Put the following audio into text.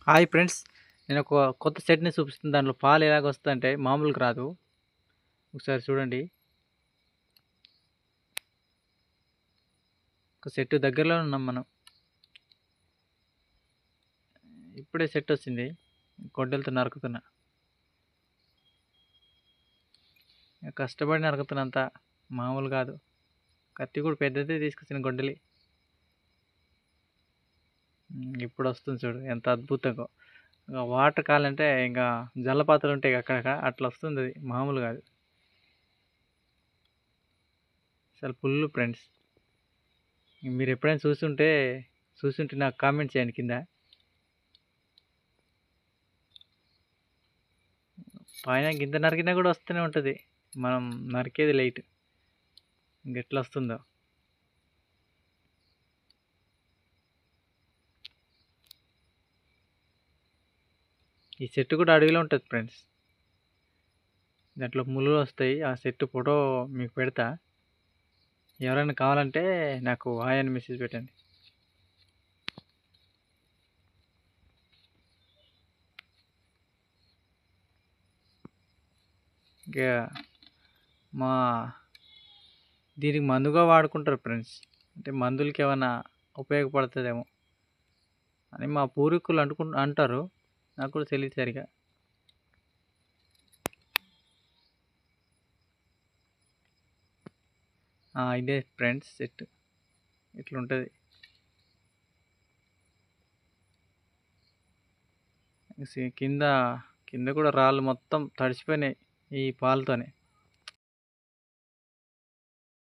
Hi friends, నేను ఒక కొత్త సెట్‌ని చూపిస్తున్నా. దాంట్లో పాలు ఎలాగొస్తదంటే మామూలుగా రాదు. ఒకసారి చూడండి. ఒక సెట్ దగ్గరలో ఉన్నాం మనం. ఇప్పుడే సెట్ వచ్చింది. గొడ్డలితో నరుకుతున్నా. కష్టపడి నరుకుతున్నా అంతా. మామూలు కాదు. కత్తి కూడా పెద్దదే తీసుకొచ్చిన గొడ్డలి. ఇప్పుడు వస్తుంది చూడు ఎంత అద్భుతంగా. వాటర్ కావాలంటే ఇంకా జలపాతాలు ఉంటాయి అక్కడక్కడ అట్లా వస్తుంది అది. మామూలు కాదు. అసలు ఫుల్ ఫ్రెండ్స్. మీరు ఎప్పుడైనా చూసుంటే నాకు కామెంట్ చేయండి కింద. పైన గింత నరికినా కూడా వస్తూనే ఉంటుంది. మనం నరికేది లైట్. ఇంకెట్లా వస్తుందో. ఈ చెట్టు కూడా అడవిలో ఉంటుంది ఫ్రెండ్స్. దాంట్లో ముళ్ళులు వస్తాయి. ఆ చెట్టు ఫోటో మీకు పెడతా. ఎవరైనా కావాలంటే నాకు హాయ్ అని మెసేజ్ పెట్టండి. ఇంకా మా దీనికి మందుగా వాడుకుంటారు ఫ్రెండ్స్. అంటే మందులకి ఏమైనా ఉపయోగపడుతుందేమో అని మా పూర్వీకులు అంటారు. నాకు కూడా తెలియదు సరిగా. ఇదే ఫ్రెండ్స్ సెట్ ఇట్లుంటుంది. కింద కింద కూడా రాళ్ళు మొత్తం తడిసిపోయినాయి ఈ పాలతోనే.